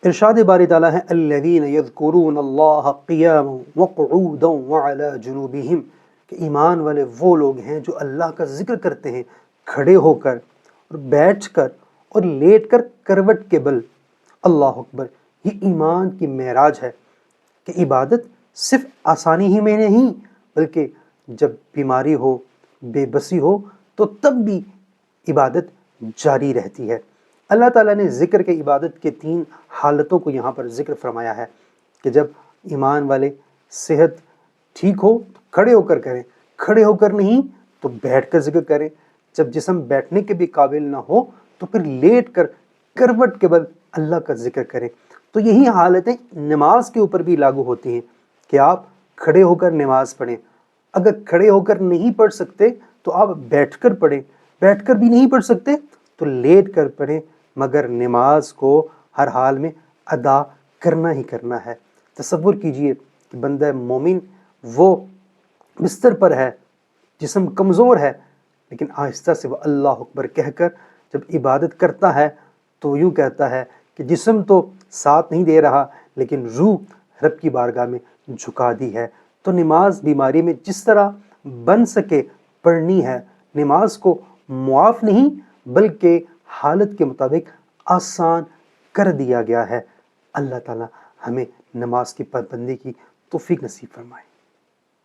ارشاد باری تعالیٰ ہے الذین یذکرون اللہ قیاما وقعودا وعلی جنوبہم، کہ ایمان والے وہ لوگ ہیں جو اللہ کا ذکر کرتے ہیں کھڑے ہو کر اور بیٹھ کر اور لیٹ کر کروٹ کے بل۔ اللہ اکبر، یہ ایمان کی معراج ہے کہ عبادت صرف آسانی ہی میں نہیں، بلکہ جب بیماری ہو، بے بسی ہو، تو تب بھی عبادت جاری رہتی ہے۔ اللہ تعالیٰ نے ذکر کے عبادت کے 3 حالتوں کو یہاں پر ذکر فرمایا ہے کہ جب ایمان والے صحت ٹھیک ہو تو کھڑے ہو کر کریں، کھڑے ہو کر نہیں تو بیٹھ کر ذکر کریں، جب جسم بیٹھنے کے بھی قابل نہ ہو تو پھر لیٹ کر کروٹ کے بل اللہ کا ذکر کریں۔ تو یہی حالتیں نماز کے اوپر بھی لاگو ہوتی ہیں کہ آپ کھڑے ہو کر نماز پڑھیں۔ اگر کھڑے ہو کر نہیں پڑھ سکتے تو آپ بیٹھ کر پڑھیں، بیٹھ کر بھی نہیں پڑھ سکتے تو لیٹ کر پڑھیں، مگر نماز کو ہر حال میں ادا کرنا ہی کرنا ہے۔ تصور کیجئے کہ بندہ مومن وہ بستر پر ہے، جسم کمزور ہے، لیکن آہستہ سے وہ اللہ اکبر کہہ کر جب عبادت کرتا ہے تو یوں کہتا ہے کہ جسم تو ساتھ نہیں دے رہا لیکن روح رب کی بارگاہ میں جھکا دی ہے۔ تو نماز بیماری میں جس طرح بن سکے پڑھنی ہے، نماز کو معاف نہیں بلکہ حالت کے مطابق آسان کر دیا گیا ہے۔ اللہ تعالی ہمیں نماز کی پابندی کی توفیق نصیب فرمائے۔